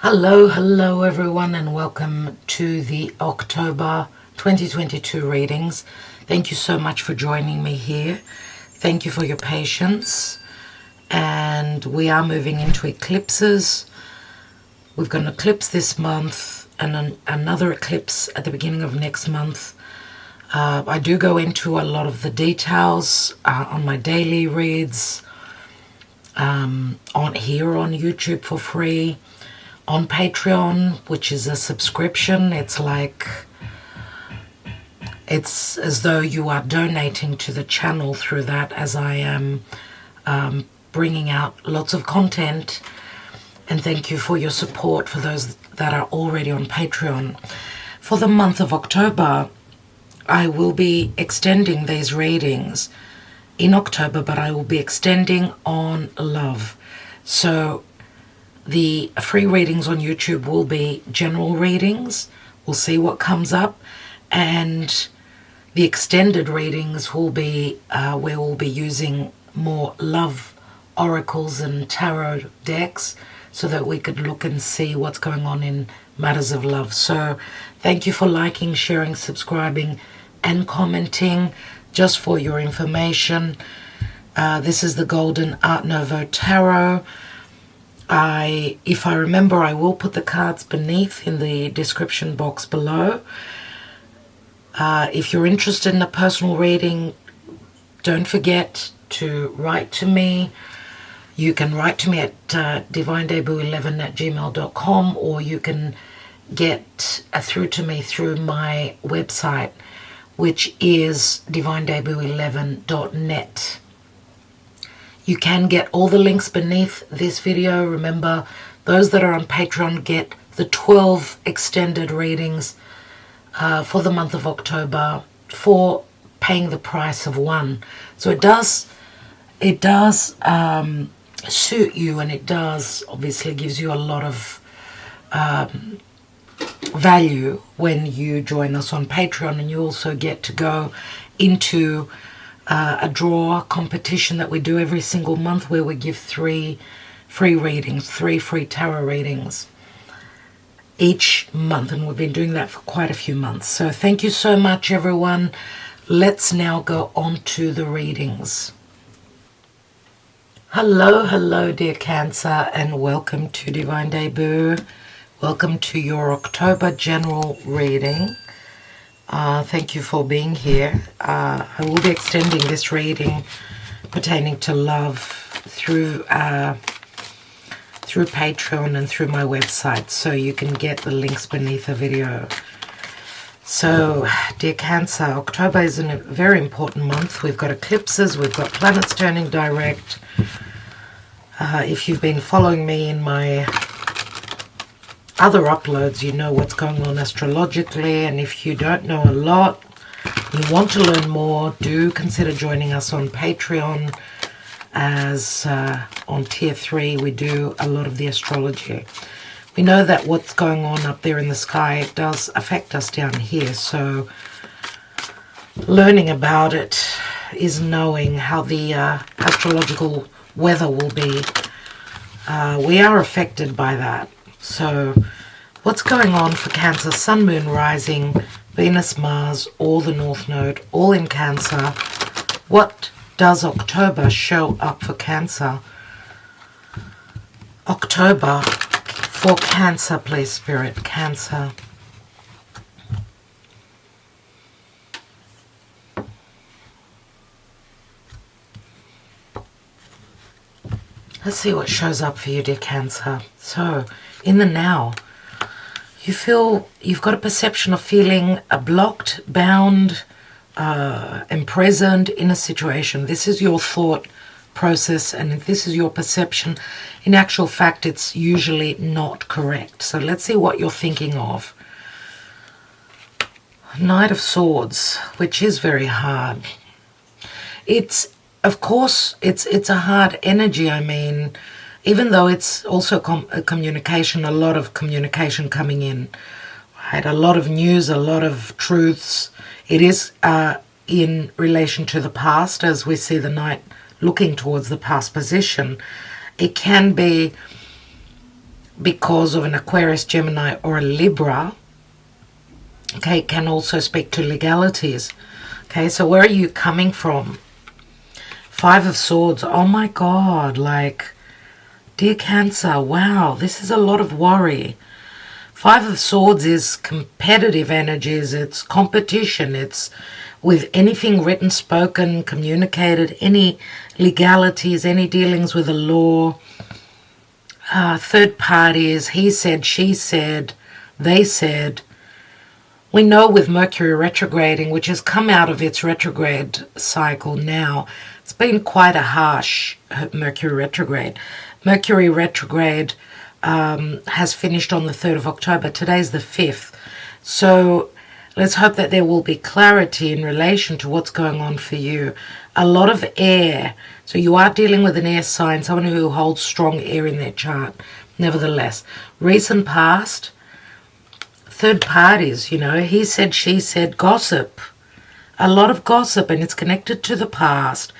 Hello everyone, and welcome to the October 2022 readings. Thank you so much for joining me here. Thank you for your patience. And we are moving into eclipses. We've got an eclipse this month and another eclipse at the beginning of next month. I do go into a lot of the details on my daily reads on YouTube for free. On Patreon, which is a subscription, it's as though you are donating to the channel through that, as I am bringing out lots of content. And thank you for your support for those that are already on Patreon. For the month of October, I will be extending these readings in October, but I will be extending on love. So the free readings on YouTube will be general readings. We'll see what comes up. And the extended readings will be where we'll be using more love oracles and tarot decks so that we could look and see what's going on in matters of love. So thank you for liking, sharing, subscribing, and commenting. Just for your information, this is the Golden Art Nouveau Tarot. If I remember, I will put the cards beneath in the description box below. If you're interested in a personal reading, don't forget to write to me. You can write to me at divinedebut11@gmail.com, or you can get through to me through my website, which is divinedebut11.net. You can get all the links beneath this video. Remember, those that are on Patreon get the 12 extended readings for the month of October for paying the price of one. So it does suit you, and it does obviously gives you a lot of value when you join us on Patreon, and you also get to go into a draw competition that we do every single month, where we give 3 free readings, 3 free tarot readings each month, and we've been doing that for quite a few months. So thank you so much, everyone. Let's now go on to the readings. Hello dear Cancer, and welcome to Divine Debut. Welcome to your October general reading. Thank you for being here. I will be extending this reading pertaining to love through Patreon and through my website, so you can get the links beneath the video. So, dear Cancer, October is a very important month. We've got eclipses, we've got planets turning direct. If you've been following me in my other uploads, you know what's going on astrologically, and if you don't know a lot, you want to learn more, do consider joining us on Patreon, as on tier 3 we do a lot of the astrology. We know that what's going on up there in the sky does affect us down here, so learning about it is knowing how the astrological weather will be. We are affected by that. So, what's going on for Cancer? Sun, Moon, Rising, Venus, Mars, all the North Node, all in Cancer. What does October show up for Cancer? October for Cancer, please, Spirit. Cancer. Let's see what shows up for you, dear Cancer. So, in the now, you feel you've got a perception of feeling blocked, bound, imprisoned in a situation. This is your thought process, and if this is your perception, in actual fact, it's usually not correct. So let's see what you're thinking of. Knight of Swords, which is very hard. Of course, it's a hard energy. I mean, even though it's also a communication, a lot of communication coming in, right? A lot of news, a lot of truths. It is in relation to the past, as we see the Knight looking towards the past position. It can be because of an Aquarius, Gemini, or a Libra. Okay, it can also speak to legalities. Okay, so where are you coming from? Five of Swords. Oh my God, like, dear Cancer, wow, this is a lot of worry. Five of Swords is competitive energies, it's competition, it's with anything written, spoken, communicated, any legalities, any dealings with the law, third parties, he said, she said, they said. We know with Mercury retrograding, which has come out of its retrograde cycle now, it's been quite a harsh Mercury retrograde. Mercury retrograde has finished on the 3rd of October. Today's the 5th. So let's hope that there will be clarity in relation to what's going on for you. A lot of air. So you are dealing with an air sign, someone who holds strong air in their chart. Nevertheless, recent past, third parties, you know, he said, she said, gossip. A lot of gossip, and it's connected to the past,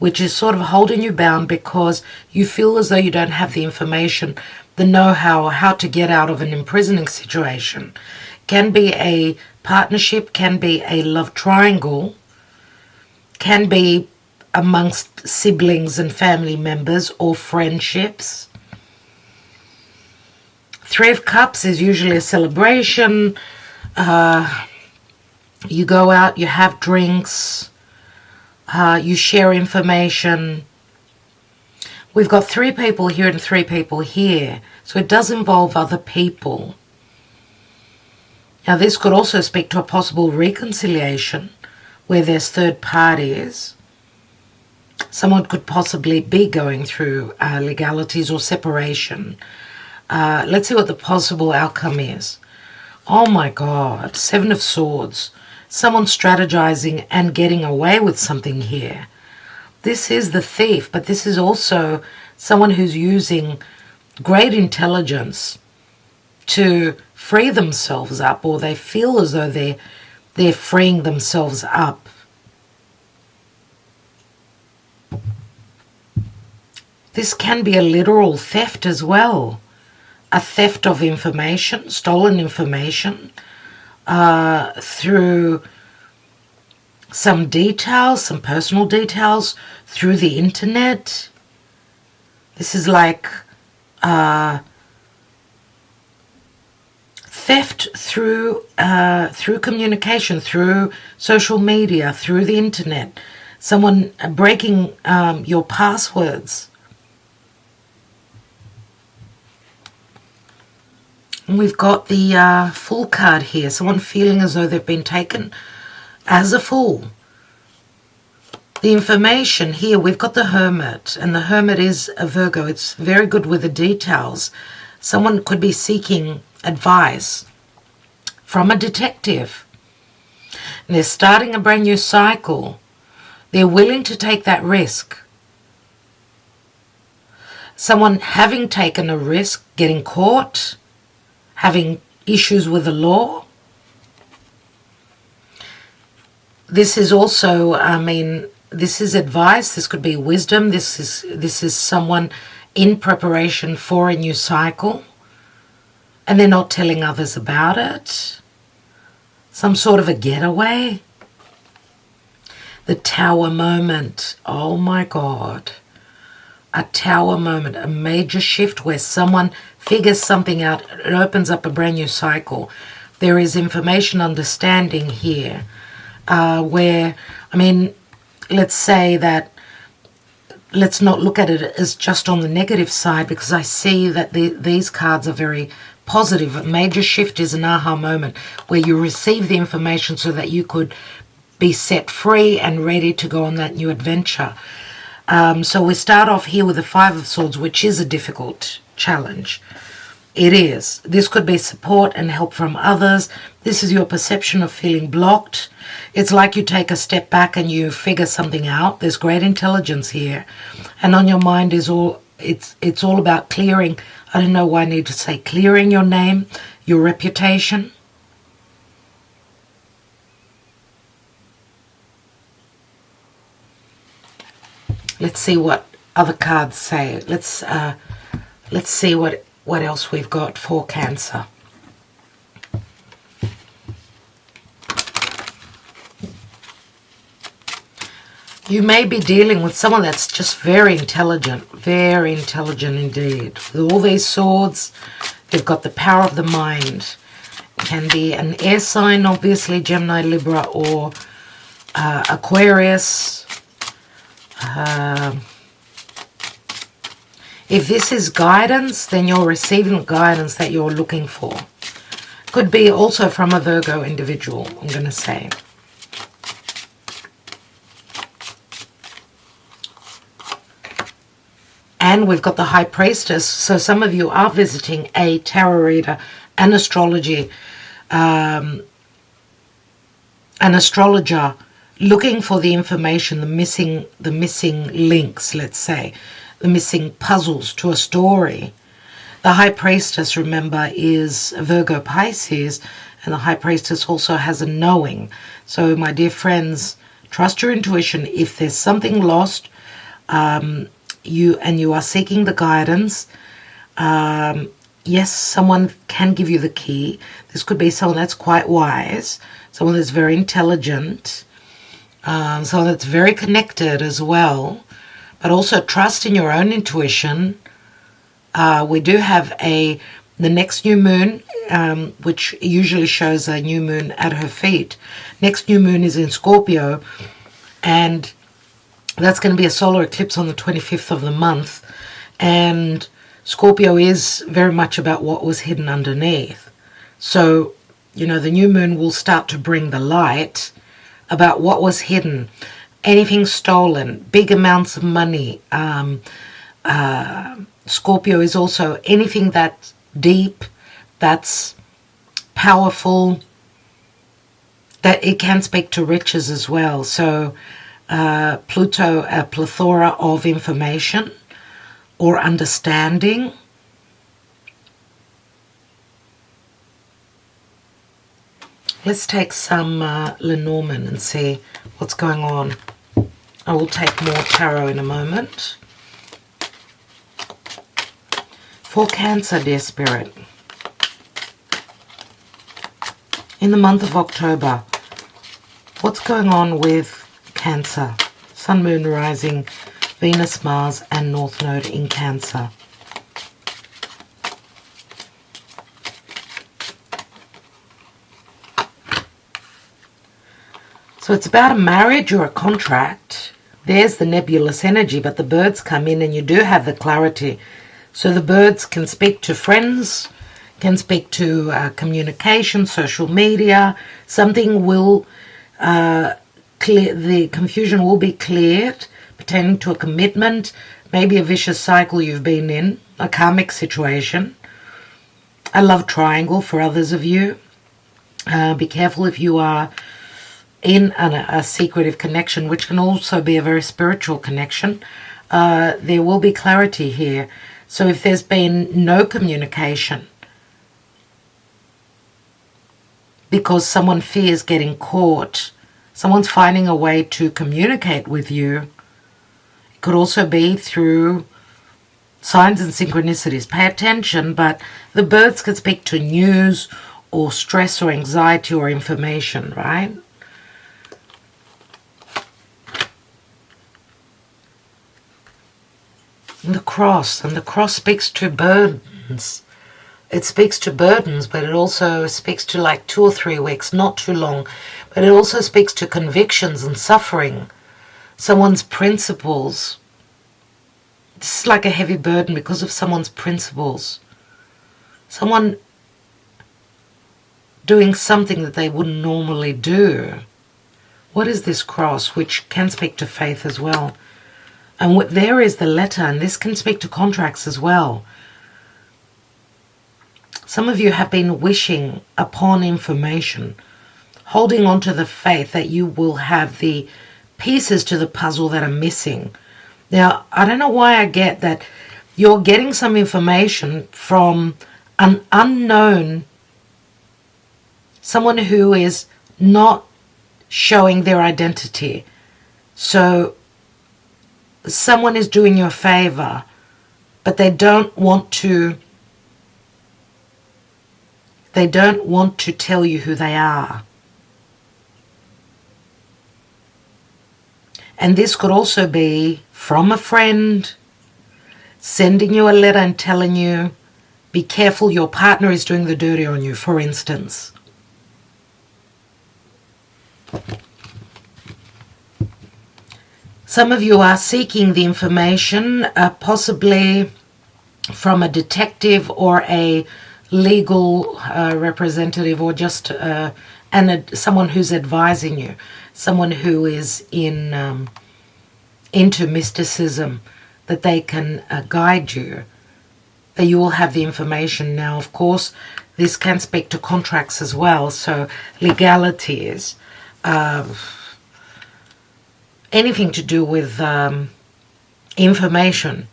which is sort of holding you bound because you feel as though you don't have the information, the know-how, how to get out of an imprisoning situation. Can be a partnership, can be a love triangle, can be amongst siblings and family members or friendships. Three of Cups is usually a celebration. You go out, you have drinks, you share information. We've got 3 people here and 3 people here, so it does involve other people. Now this could also speak to a possible reconciliation where there's third parties. Someone could possibly be going through legalities or separation. Let's see what the possible outcome is. Oh my God, 7 of Swords. Someone strategizing and getting away with something here. This is the thief, but this is also someone who's using great intelligence to free themselves up, or they feel as though they're freeing themselves up. This can be a literal theft as well. A theft of information, stolen information, through some details, some personal details, through the internet. This is like theft through communication, through social media, through the internet. Someone breaking your passwords. And we've got the Fool card here. Someone feeling as though they've been taken as a fool. The information here, we've got the Hermit. And the Hermit is a Virgo. It's very good with the details. Someone could be seeking advice from a detective. And they're starting a brand new cycle. They're willing to take that risk. Someone having taken a risk, getting caught, having issues with the law. This is also, this is advice, this could be wisdom, this is someone in preparation for a new cycle, and they're not telling others about it. Some sort of a getaway. The Tower moment, oh my God. A Tower moment, a major shift where someone figures something out. It opens up a brand new cycle. There is information understanding here where, let's say that, let's not look at it as just on the negative side, because I see that these cards are very positive. A major shift is an aha moment where you receive the information so that you could be set free and ready to go on that new adventure. So we start off here with the 5 of Swords, which is a difficult challenge. It is. This could be support and help from others. This is your perception of feeling blocked. It's like you take a step back and you figure something out. There's great intelligence here. And on your mind is it's all about clearing. I don't know why I need to say clearing your name, your reputation. Let's see what other cards say. Let's see what what else we've got for Cancer. You may be dealing with someone that's just very intelligent indeed. With all these swords, they've got the power of the mind. It can be an air sign, obviously, Gemini, Libra, or Aquarius. If this is guidance, then you're receiving the guidance that you're looking for. Could be also from a Virgo individual, I'm going to say. And we've got the High Priestess. So some of you are visiting a tarot reader, an astrology, an astrologer, looking for the information, the missing links, let's say, the missing puzzles to a story. The High Priestess, remember, is Virgo Pisces, and the High Priestess also has a knowing. So my dear friends, trust your intuition. If there's something lost, you are seeking the guidance, yes, someone can give you the key. This could be someone that's quite wise, someone that's very intelligent, someone that's very connected as well, but also trust in your own intuition. We do have the next new moon, which usually shows a new moon at her feet. Next new moon is in Scorpio, and that's going to be a solar eclipse on the 25th of the month. And Scorpio is very much about what was hidden underneath. So, you know, the new moon will start to bring the light about what was hidden. Anything stolen, big amounts of money. Scorpio is also anything that's deep, that's powerful, that it can speak to riches as well. So Pluto, a plethora of information or understanding. Let's take some Lenormand and see what's going on. I will take more tarot in a moment. For Cancer, dear Spirit, in the month of October, what's going on with Cancer? Sun, Moon, Rising, Venus, Mars, and North Node in Cancer. So it's about a marriage or a contract. There's the nebulous energy, but the birds come in and you do have the clarity. So the birds can speak to friends, can speak to communication, social media. Something will clear, the confusion will be cleared pertaining to a commitment, maybe a vicious cycle you've been in, a karmic situation. A love triangle for others of you. Be careful if you are in a secretive connection, which can also be a very spiritual connection. There will be clarity here. So if there's been no communication because someone fears getting caught, someone's finding a way to communicate with you. It could also be through signs and synchronicities. Pay attention, but the birds can speak to news or stress or anxiety or information, right? And the cross speaks to burdens. It speaks to burdens, but it also speaks to like 2 or 3 weeks, not too long. But it also speaks to convictions and suffering. Someone's principles. This is like a heavy burden because of someone's principles. Someone doing something that they wouldn't normally do. What is this cross, which can speak to faith as well? And there is the letter, and this can speak to contracts as well. Some of you have been wishing upon information, holding on to the faith that you will have the pieces to the puzzle that are missing. Now, I don't know why I get that you're getting some information from an unknown, someone who is not showing their identity. So someone is doing you a favor, but they don't want to they don't want to tell you who they are. And this could also be from a friend sending you a letter and telling you, be careful, your partner is doing the dirty on you, for instance. Some of you are seeking the information, possibly from a detective or a legal representative, or just someone who's advising you, someone who is into mysticism, that they can guide you. You will have the information. Now, of course, this can speak to contracts as well, so legalities, anything to do with information.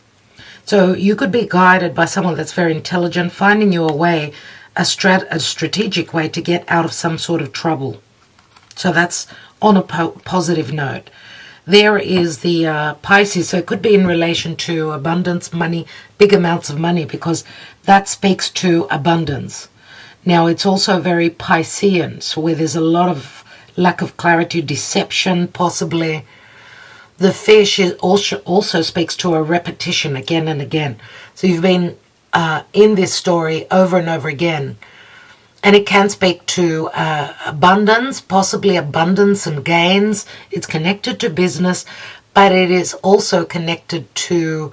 So you could be guided by someone that's very intelligent, finding you a way, a strategic way to get out of some sort of trouble. So that's on a positive note. There is the Pisces, so it could be in relation to abundance, money, big amounts of money, because that speaks to abundance. Now, it's also very Piscean, so where there's a lot of lack of clarity, deception, possibly. The fish also speaks to a repetition again and again. So you've been in this story over and over again. And it can speak to abundance, possibly abundance and gains. It's connected to business, but it is also connected to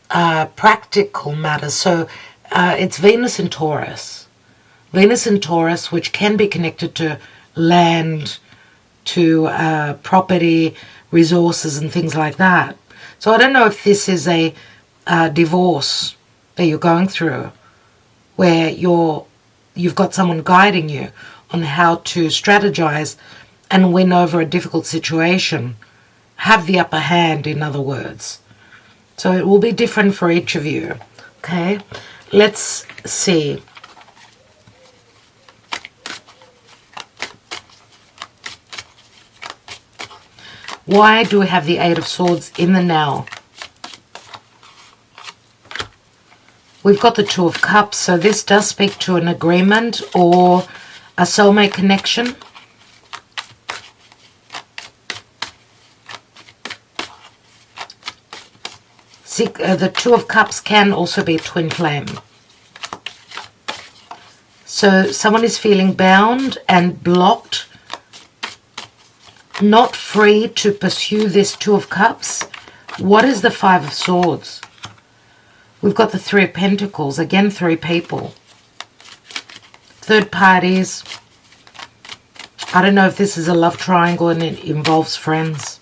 practical matters. So it's Venus in Taurus. Venus in Taurus, which can be connected to land, to property, resources, and things like that. So I don't know if this is a divorce that you're going through, where you've got someone guiding you on how to strategize and win over a difficult situation. Have the upper hand, in other words. So it will be different for each of you. Okay, let's see. Why do we have the Eight of Swords in the now? We've got the Two of Cups, so this does speak to an agreement or a soulmate connection. The Two of Cups can also be twin flame. So someone is feeling bound and blocked, not free to pursue this Two of Cups. What is the Five of Swords? We've got the Three of Pentacles, again, three people. Third parties. I don't know if this is a love triangle and it involves friends.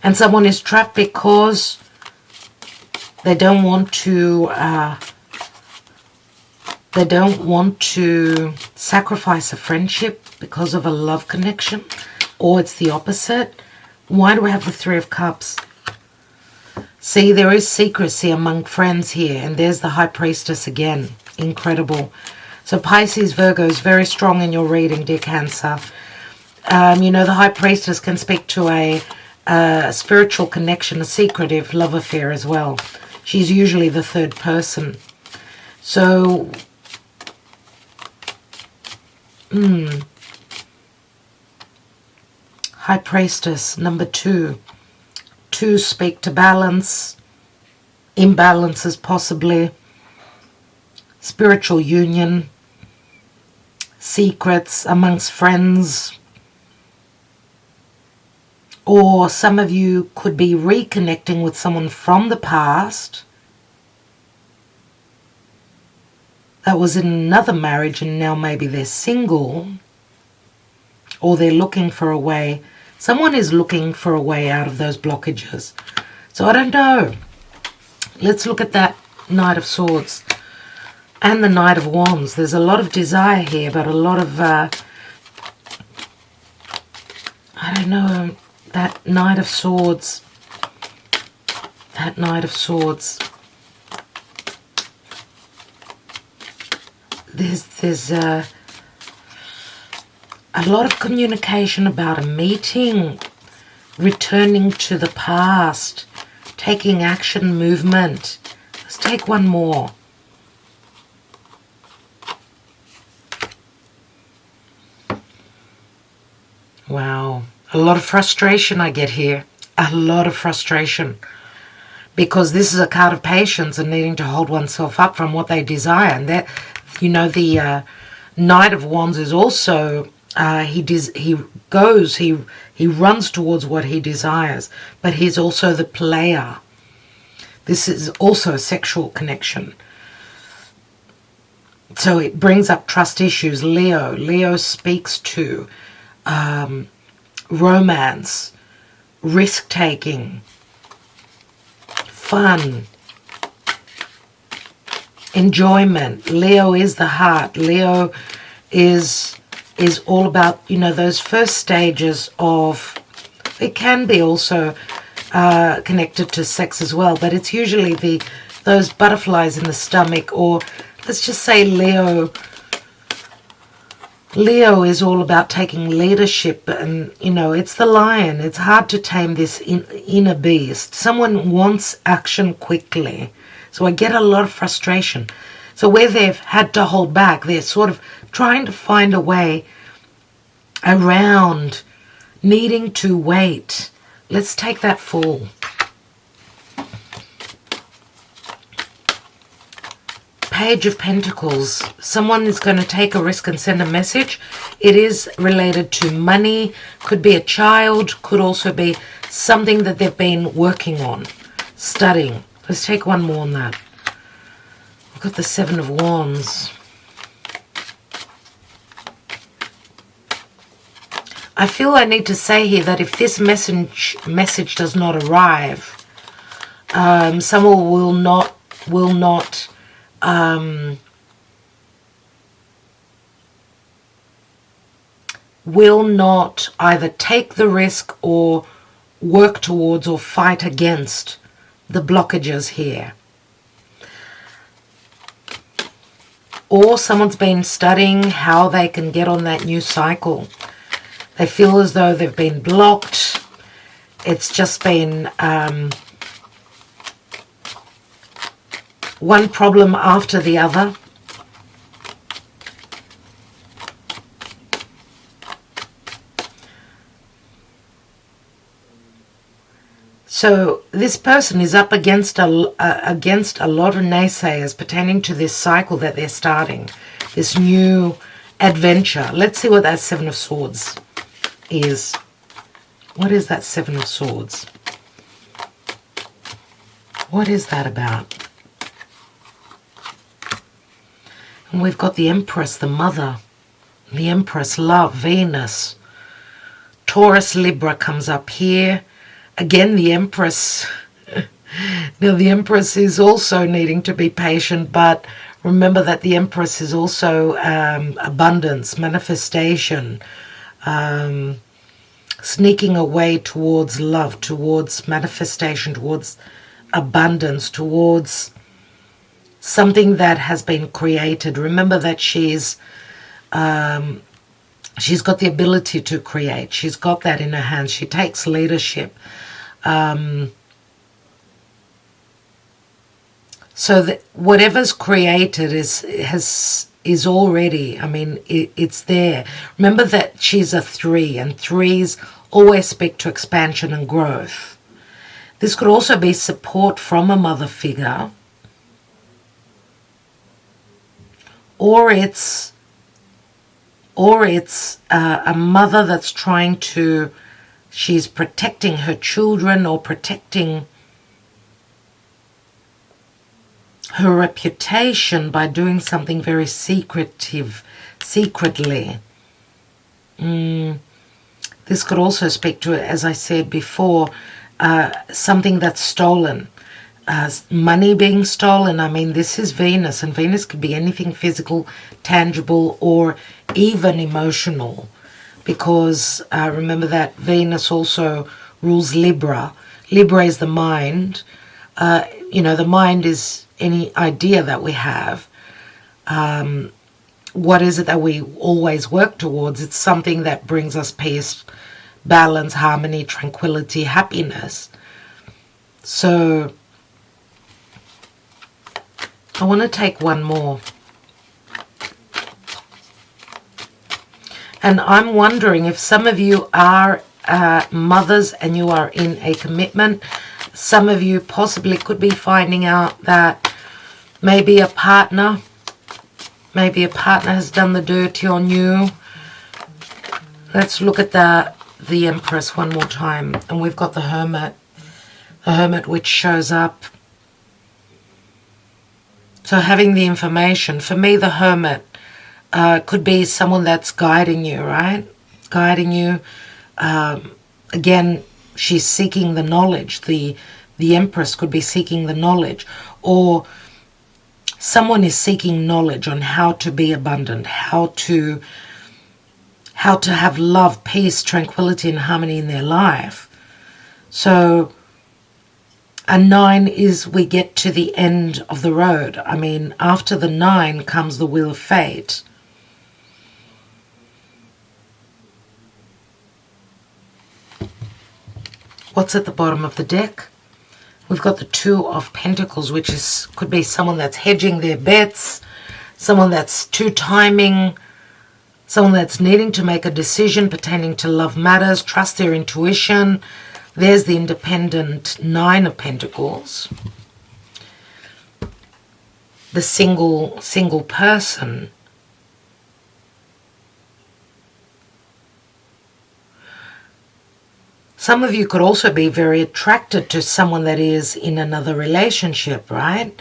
And someone is trapped because they don't want to sacrifice a friendship because of a love connection, or it's the opposite. Why do we have the Three of Cups? See, there is secrecy among friends here, and there's the High Priestess again. Incredible. So Pisces, Virgo is very strong in your reading, dear Cancer. You know, the High Priestess can speak to a spiritual connection, a secretive love affair as well. She's usually the third person. So, High Priestess, number 2. 2 speak to balance, imbalances possibly, spiritual union, secrets amongst friends, or some of you could be reconnecting with someone from the past that was in another marriage and now maybe they're single, or they're looking for a way. Someone is looking for a way out of those blockages. So I don't know. Let's look at that Knight of Swords and the Knight of Wands. There's a lot of desire here, but a lot of, I don't know, that Knight of Swords. That Knight of Swords. There's a lot of communication about a meeting, returning to the past, taking action, movement. Let's take one more. Wow. A lot of frustration I get here. A lot of frustration. Because this is a card of patience and needing to hold oneself up from what they desire. And that, you know, the Knight of Wands is also, he runs towards what he desires. But he's also the player. This is also a sexual connection. So it brings up trust issues. Leo speaks to romance, risk-taking, fun, enjoyment. Leo is the heart. Leo is all about, you know, those first stages of, it can be also connected to sex as well, but it's usually those butterflies in the stomach, or let's just say Leo is all about taking leadership, and, you know, it's the lion. It's hard to tame this inner beast. Someone wants action quickly. So I get a lot of frustration. So where they've had to hold back, they're sort of trying to find a way around needing to wait. Let's take that Fool. Page of Pentacles. Someone is going to take a risk and send a message. It is related to money. Could be a child. Could also be something that they've been working on, studying. Let's take one more on that. We've got the Seven of Wands. I feel I need to say here that if this message does not arrive, someone will not either take the risk or work towards or fight against the blockages here. Or someone's been studying how they can get on that new cycle. They feel as though they've been blocked. It's just been one problem after the other. So this person is up against a lot of naysayers pertaining to this cycle that they're starting, this new adventure. Let's see what that Seven of Swords is. What is that Seven of Swords? What is that about? And we've got the Empress, the Mother, the Empress, Love, Venus. Taurus, Libra comes up here. Again, the Empress. Now, the Empress is also needing to be patient, but remember that the Empress is also abundance, manifestation, sneaking away towards love, towards manifestation, towards abundance, towards something that has been created. Remember that she's got the ability to create. She's got that in her hands. She takes leadership. So that whatever's created is already, I mean, it's there. Remember that she's a 3, and 3s always speak to expansion and growth. This could also be support from a mother figure, or it's a mother that's trying to, she's protecting her children or protecting her reputation by doing something very secretly. This could also speak to, as I said before, something that's stolen. Money being stolen. I mean, this is Venus, and Venus could be anything physical, tangible, or even emotional, because remember that Venus also rules Libra. Libra is the mind. You know, the mind is any idea that we have. What is it that we always work towards? It's something that brings us peace, balance, harmony, tranquility, happiness. So I want to take one more. And I'm wondering if some of you are mothers and you are in a commitment. Some of you possibly could be finding out that maybe a partner has done the dirty on you. Let's look at the Empress one more time. And we've got the Hermit. The Hermit which shows up. So having the information. For me, the Hermit could be someone that's guiding you, right? Guiding you. Again, she's seeking the knowledge. The Empress could be seeking the knowledge. Or someone is seeking knowledge on how to be abundant, how to have love, peace, tranquility, and harmony in their life. So a 9 is we get to the end of the road. I mean, after the 9 comes the Wheel of Fate. What's at the bottom of the deck? We've got the 2 of Pentacles, which could be someone that's hedging their bets, someone that's two-timing, someone that's needing to make a decision pertaining to love matters, trust their intuition. There's the independent 9 of Pentacles. The single person. Some of you could also be very attracted to someone that is in another relationship, right?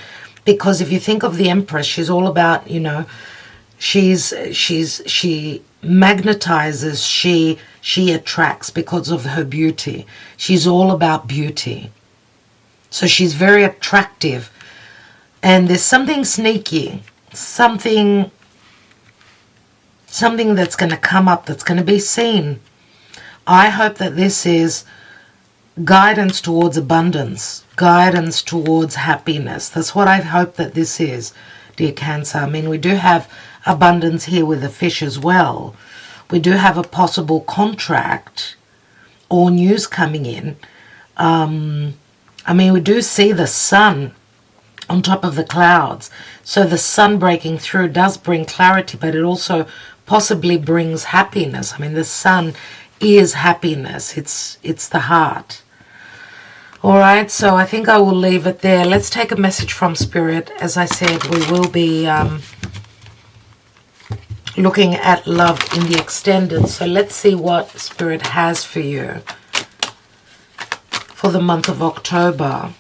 Because if you think of the Empress, she's all about, you know, she magnetizes, she attracts because of her beauty. She's all about beauty. So she's very attractive. And there's something sneaky, something that's going to come up, that's going to be seen. I hope that this is guidance towards abundance, guidance towards happiness. That's what I hope that this is, dear Cancer. I mean, we do have abundance here with the fish as well. We do have a possible contract or news coming in. I mean, we do see the sun on top of the clouds. So the sun breaking through does bring clarity, but it also possibly brings happiness. I mean, the sun is happiness. It's the heart. All right, so I think I will leave it there. Let's take a message from Spirit. As I said, we will be looking at love in the extended. So let's see what Spirit has for you for the month of October.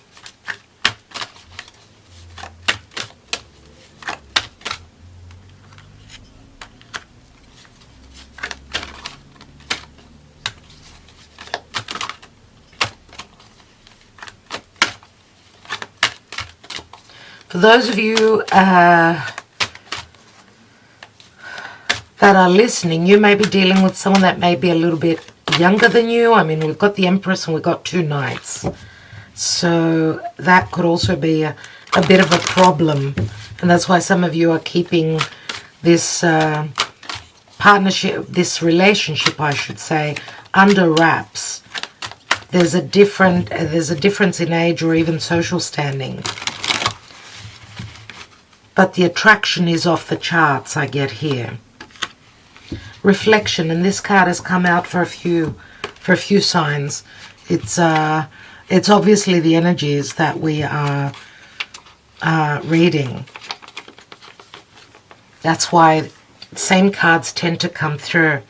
For those of you that are listening, you may be dealing with someone that may be a little bit younger than you. I mean, we've got the Empress and we've got 2 Knights. So that could also be a bit of a problem. And that's why some of you are keeping this partnership, this relationship, I should say, under wraps. There's a difference in age or even social standing. But the attraction is off the charts, I get here. Reflection, and this card has come out for a few signs. It's obviously the energies that we are reading. That's why same cards tend to come through.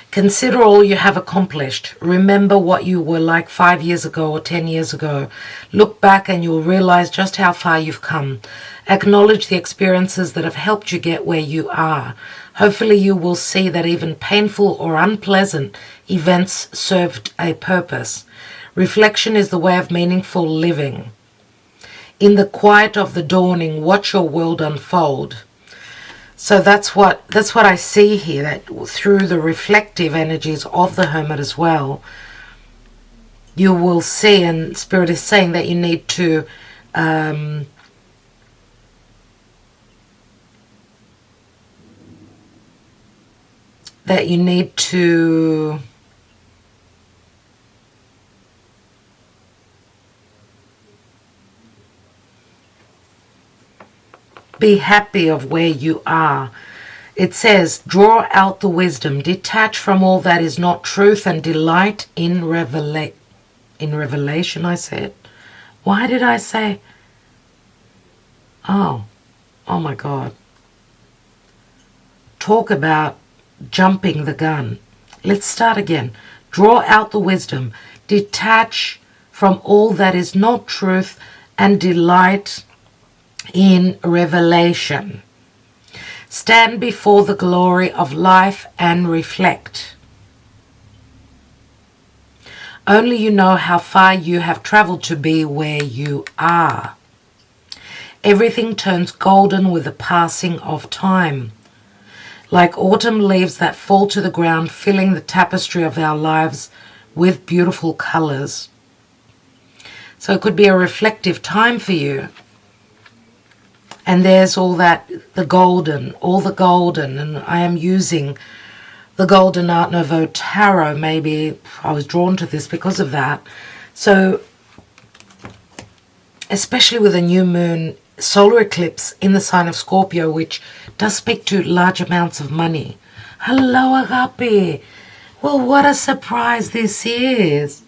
Consider all you have accomplished. Remember what you were like 5 years ago or 10 years ago. Look back and you'll realize just how far you've come. Acknowledge the experiences that have helped you get where you are. Hopefully you will see that even painful or unpleasant events served a purpose. Reflection is the way of meaningful living. In the quiet of the dawning, watch your world unfold. So that's what I see here, that through the reflective energies of the Hermit as well, you will see, and Spirit is saying that you need to be happy of where you are. It says, draw out the wisdom, detach from all that is not truth, and delight in revelation, I said. Why did I say? Oh my God. Talk about jumping the gun. Let's start again. Draw out the wisdom, detach from all that is not truth, and delight in revelation. Stand before the glory of life and reflect. Only you know how far you have traveled to be where you are. Everything turns golden with the passing of time. Like autumn leaves that fall to the ground, filling the tapestry of our lives with beautiful colors. So it could be a reflective time for you. And there's all that, all the golden, and I am using the Golden Art Nouveau Tarot. Maybe I was drawn to this because of that. So, especially with a new moon solar eclipse in the sign of Scorpio, which does speak to large amounts of money. Hello, Agape. Well, what a surprise this is.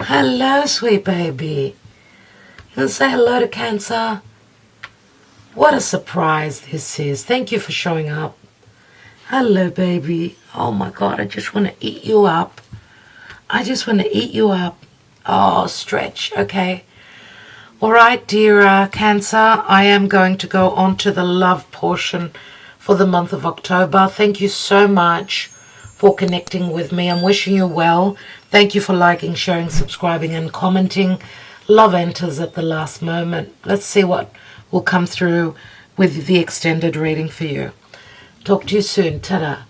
Hello, sweet baby. You want to say hello to Cancer? What a surprise this is. Thank you for showing up. Hello, baby. Oh, my God. I just want to eat you up. I just want to eat you up. Oh, stretch. Okay. All right, dear Cancer. I am going to go on to the love portion for the month of October. Thank you so much for connecting with me. I'm wishing you well. Thank you for liking, sharing, subscribing, and commenting. Love enters at the last moment. Let's see what will come through with the extended reading for you. Talk to you soon. Ta-da.